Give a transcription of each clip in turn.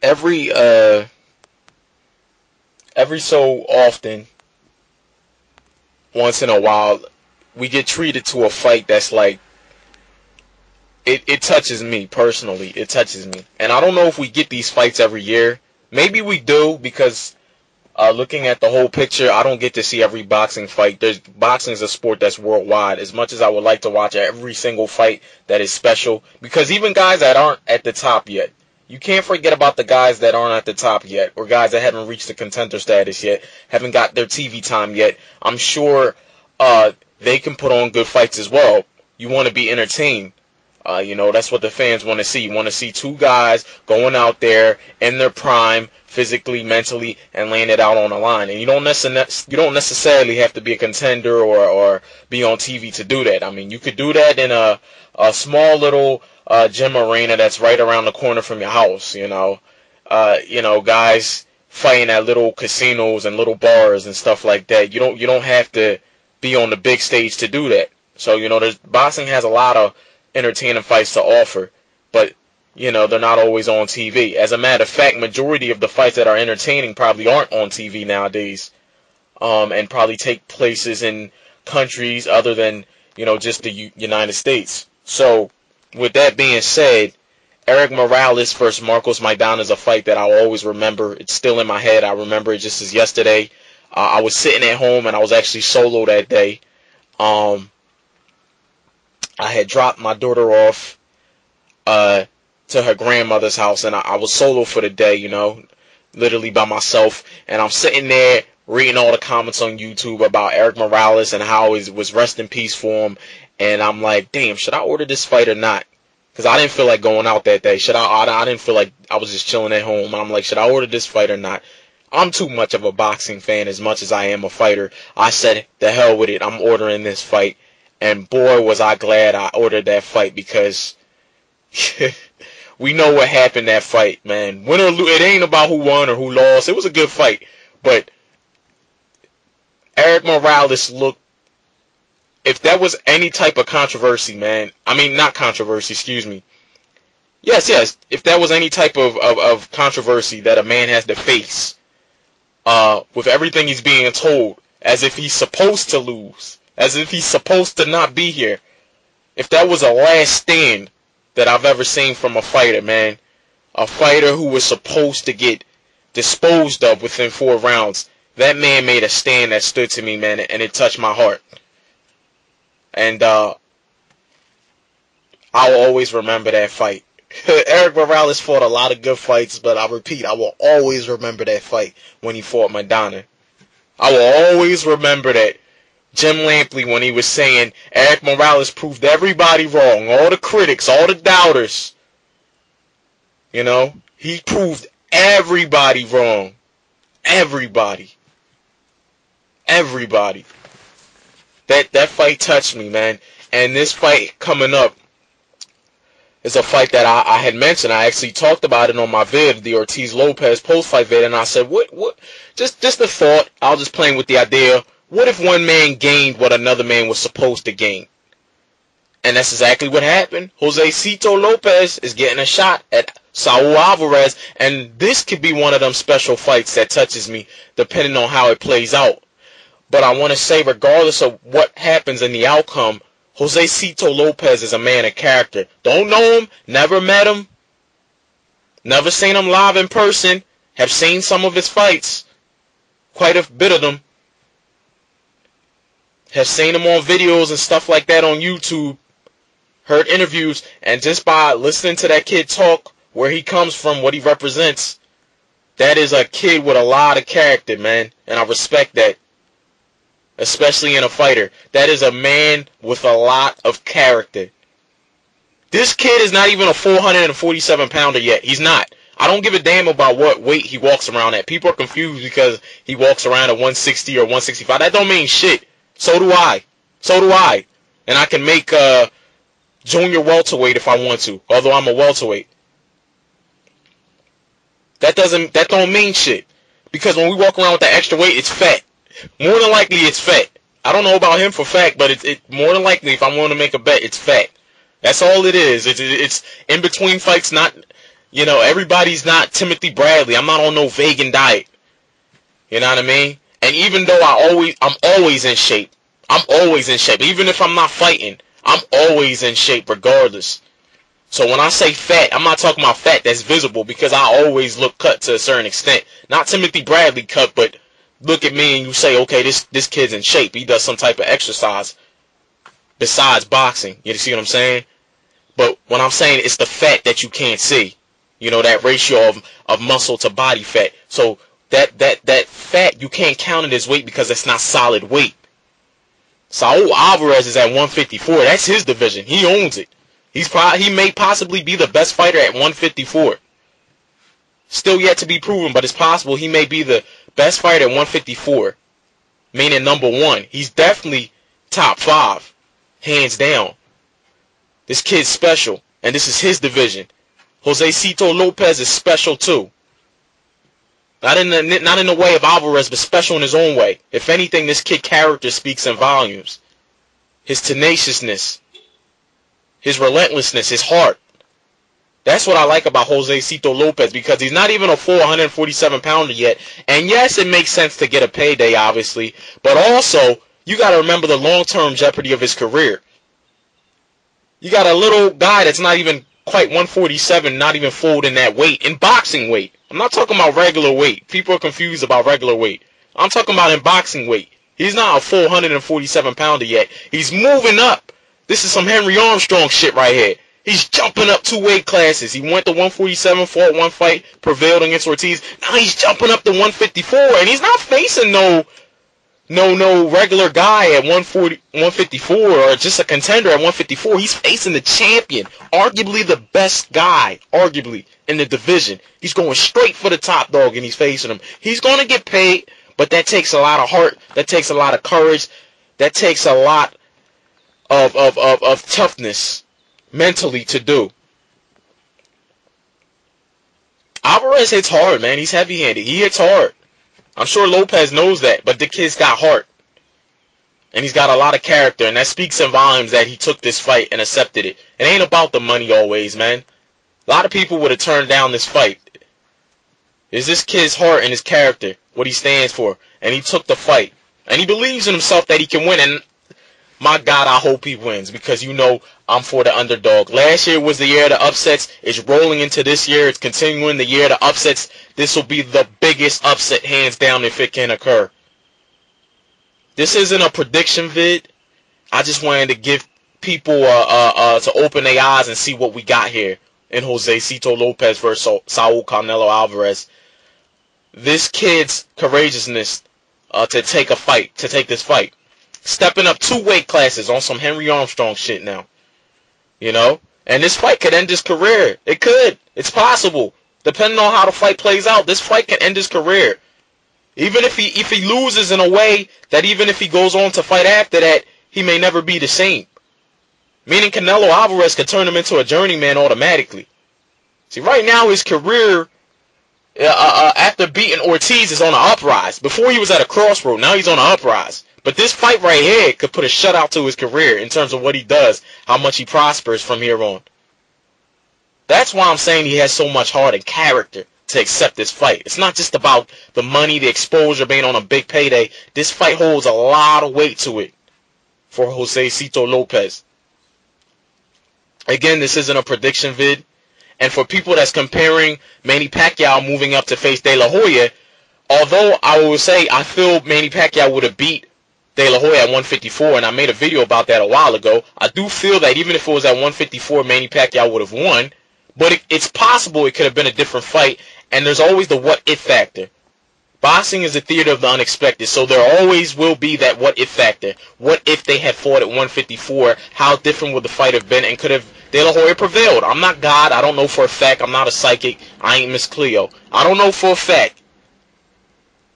every every so often, once in a while, we get treated to a fight that's like, it touches me personally. It touches me. And I don't know if we get these fights every year. Maybe we do, because looking at the whole picture, I don't get to see every boxing fight. Boxing is a sport that's worldwide. As much as I would like to watch every single fight that is special, because even guys that aren't at the top yet, you can't forget about the guys that aren't at the top yet, or guys that haven't reached the contender status yet, haven't got their TV time yet. I'm sure they can put on good fights as well. You want to be entertained. That's what the fans want to see. You want to see two guys going out there in their prime, physically, mentally, and laying it out on the line. And you don't necessarily have to be a contender or be on TV to do that. I mean, you could do that in a small little gym arena that's right around the corner from your house. Guys fighting at little casinos and little bars and stuff like that. You don't have to be on the big stage to do that. So boxing has a lot of entertaining fights to offer, but they're not always on TV. As a matter of fact, majority of the fights that are entertaining probably aren't on TV nowadays, and probably take places in countries other than just the United States. So with that being said, Eric Morales versus Marcos Maidana is a fight that I'll always remember. It's still in my head. I remember it just as yesterday. I was sitting at home and I was actually solo that day. I had dropped my daughter off to her grandmother's house, and I was solo for the day, literally by myself. And I'm sitting there reading all the comments on YouTube about Eric Morales and how it was rest in peace for him. And I'm like, damn, should I order this fight or not? Because I didn't feel like going out that day. I didn't feel like, I was just chilling at home. And I'm like, should I order this fight or not? I'm too much of a boxing fan as much as I am a fighter. I said, the hell with it. I'm ordering this fight. And boy, was I glad I ordered that fight, because we know what happened that fight, man. Win or lose, it ain't about who won or who lost. It was a good fight. But Eric Morales looked, if there was any type of controversy, man, I mean, not controversy, excuse me. Yes, if there was any type of controversy that a man has to face, with everything he's being told, as if he's supposed to lose, as if he's supposed to not be here. If that was a last stand that I've ever seen from a fighter, man, a fighter who was supposed to get disposed of within 4 rounds, that man made a stand that stood to me, man, and it touched my heart. And I'll always remember that fight. Eric Morales fought a lot of good fights, but I repeat, I will always remember that fight when he fought Maidana. I will always remember that. Jim Lampley, when he was saying Eric Morales proved everybody wrong, all the critics, all the doubters, he proved everybody wrong. Everybody. That fight touched me, man. And this fight coming up is a fight that I had mentioned. I actually talked about it on my vid, the Ortiz Lopez post-fight vid, and I said, what? Just a thought. I was just playing with the idea. What if one man gained what another man was supposed to gain? And that's exactly what happened. Josesito Lopez is getting a shot at Saul Alvarez, and this could be one of them special fights that touches me, depending on how it plays out. But I want to say, regardless of what happens in the outcome, Josesito Lopez is a man of character. Don't know him, never met him, never seen him live in person, have seen some of his fights, quite a bit of them. Have seen him on videos and stuff like that on YouTube, heard interviews, and just by listening to that kid talk, where he comes from, what he represents, that is a kid with a lot of character, man, and I respect that, especially in a fighter. That is a man with a lot of character. This kid is not even a 447-pounder yet. He's not. I don't give a damn about what weight he walks around at. People are confused because he walks around at 160 or 165. That don't mean shit. So do I. And I can make junior welterweight if I want to, although I'm a welterweight. That don't mean shit. Because when we walk around with that extra weight, it's fat. More than likely, it's fat. I don't know about him for fact, but it's more than likely, if I'm going to make a bet, it's fat. That's all it is. It's in between fights, not, You know, everybody's not Timothy Bradley. I'm not on no vegan diet. You know what I mean? And even though I'm always in shape. I'm always in shape. Even if I'm not fighting, I'm always in shape regardless. So when I say fat, I'm not talking about fat that's visible, because I always look cut to a certain extent. Not Timothy Bradley cut, but look at me and you say, okay, this kid's in shape. He does some type of exercise besides boxing. You see what I'm saying? But when I'm saying it's the fat that you can't see, you know, that ratio of muscle to body fat. So that fat, you can't count it as weight because it's not solid weight. Saul Alvarez is at 154. That's his division. He owns it. He may possibly be the best fighter at 154. Still yet to be proven, but it's possible he may be the best fighter at 154. Meaning number one. He's definitely top 5. Hands down. This kid's special. And this is his division. Josesito Lopez is special too. Not in the way of Alvarez, but special in his own way. If anything, this kid character speaks in volumes. His tenaciousness. His relentlessness, his heart. That's what I like about Josesito Lopez, because he's not even a full 147-pounder yet. And yes, it makes sense to get a payday, obviously. But also, you got to remember the long-term jeopardy of his career. You got a little guy that's not even quite 147, not even full in that weight, in boxing weight. I'm not talking about regular weight. People are confused about regular weight. I'm talking about in boxing weight. He's not a full 147-pounder yet. He's moving up. This is some Henry Armstrong shit right here. He's jumping up 2 weight classes. He went to 147, fought one fight, prevailed against Ortiz. Now he's jumping up to 154, and he's not facing no regular guy at 154 or just a contender at 154. He's facing the champion, arguably the best guy, arguably in the division. He's going straight for the top dog, and he's facing him. He's going to get paid, but that takes a lot of heart. That takes a lot of courage. That takes a lot of toughness mentally to do. Alvarez hits hard, man. He's heavy-handed. He hits hard. I'm sure Lopez knows that, but the kid's got heart. And he's got a lot of character, and that speaks in volumes that he took this fight and accepted it. It ain't about the money always, man. A lot of people would have turned down this fight. It's this kid's heart and his character, what he stands for. And he took the fight. And he believes in himself that he can win, and my God, I hope he wins, because you know I'm for the underdog. Last year was the year of the upsets. It's rolling into this year. It's continuing the year of the upsets. This will be the biggest upset, hands down, if it can occur. This isn't a prediction vid. I just wanted to give people to open their eyes and see what we got here in Josesito Lopez versus Saul Canelo Alvarez. This kid's courageousness to take this fight. Stepping up 2 weight classes on some Henry Armstrong shit now. You know? And this fight could end his career. It could. It's possible. Depending on how the fight plays out, this fight could end his career. Even if he loses in a way that even if he goes on to fight after that, he may never be the same. Meaning Canelo Alvarez could turn him into a journeyman automatically. See, right now his career, after beating Ortiz, is on an uprise. Before he was at a crossroad, now he's on an uprise. But this fight right here could put a shutout to his career in terms of what he does, how much he prospers from here on. That's why I'm saying he has so much heart and character to accept this fight. It's not just about the money, the exposure, being on a big payday. This fight holds a lot of weight to it for Josesito Lopez. Again, this isn't a prediction vid. And for people that's comparing Manny Pacquiao moving up to face De La Hoya, although I will say I feel Manny Pacquiao would have beat De La Hoya at 154, and I made a video about that a while ago. I do feel that even if it was at 154, Manny Pacquiao would have won. But it's possible it could have been a different fight, and there's always the what-if factor. Boxing is the theater of the unexpected, so there always will be that what-if factor. What if they had fought at 154? How different would the fight have been, and could have De La Hoya prevailed? I'm not God. I don't know for a fact. I'm not a psychic. I ain't Miss Cleo. I don't know for a fact.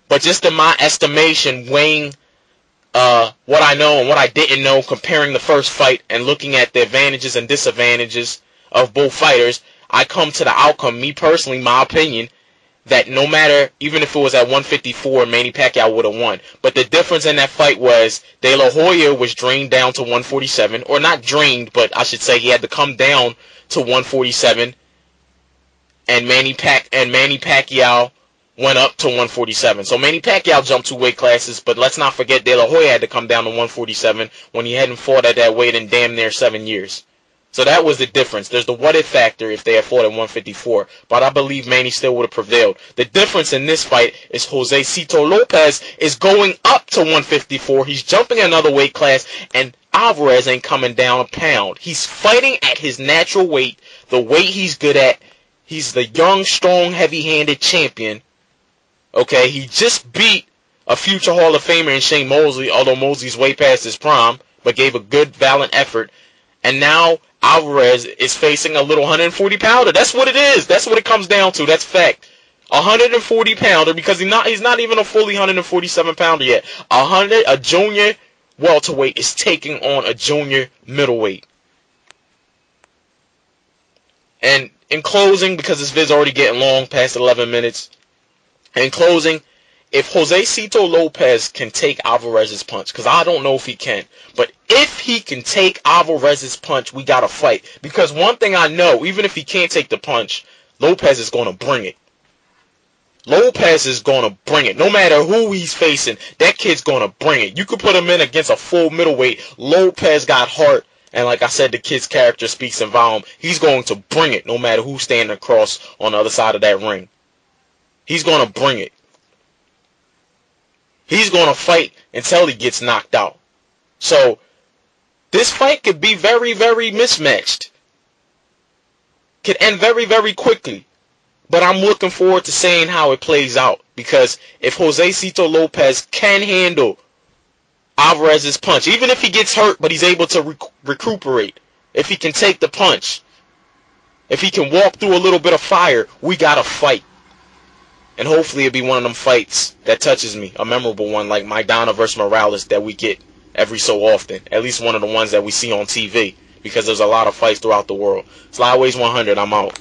But just in my estimation, weighing what I know and what I didn't know, comparing the first fight and looking at the advantages and disadvantages of both fighters, I come to the outcome, me personally, my opinion, that no matter, even if it was at 154, Manny Pacquiao would have won. But the difference in that fight was De La Hoya was drained down to 147, or not drained, but I should say he had to come down to 147 and Manny Pacquiao went up to 147. So Manny Pacquiao jumped 2 weight classes, but let's not forget De La Hoya had to come down to 147 when he hadn't fought at that weight in damn near 7 years. So that was the difference. There's the what if factor if they had fought at 154, but I believe Manny still would have prevailed. The difference in this fight is Josesito Lopez is going up to 154. He's jumping another weight class, and Alvarez ain't coming down a pound. He's fighting at his natural weight, the weight he's good at. He's the young, strong, heavy-handed champion. Okay, he just beat a future Hall of Famer in Shane Mosley, although Mosley's way past his prime, but gave a good, valiant effort. And now Alvarez is facing a little 140-pounder. That's what it is. That's what it comes down to. That's fact. 140-pounder, because he's not even a fully 147-pounder yet. A junior welterweight is taking on a junior middleweight. And in closing, because this vid's already getting long, past 11 minutes, in closing, if Josesito Lopez can take Alvarez's punch, because I don't know if he can, but if he can take Alvarez's punch, we got to fight. Because one thing I know, even if he can't take the punch, Lopez is going to bring it. Lopez is going to bring it. No matter who he's facing, that kid's going to bring it. You could put him in against a full middleweight. Lopez got heart. And like I said, the kid's character speaks in volume. He's going to bring it no matter who's standing across on the other side of that ring. He's going to bring it. He's going to fight until he gets knocked out. So, this fight could be very, very mismatched. Could end very, very quickly. But I'm looking forward to seeing how it plays out. Because if Josesito Lopez can handle Alvarez's punch, even if he gets hurt, but he's able to recuperate, if he can take the punch, if he can walk through a little bit of fire, we got to fight. And hopefully it'll be one of them fights that touches me, a memorable one like Maidana versus Morales that we get every so often. At least one of the ones that we see on TV, because there's a lot of fights throughout the world. Slyways 100, I'm out.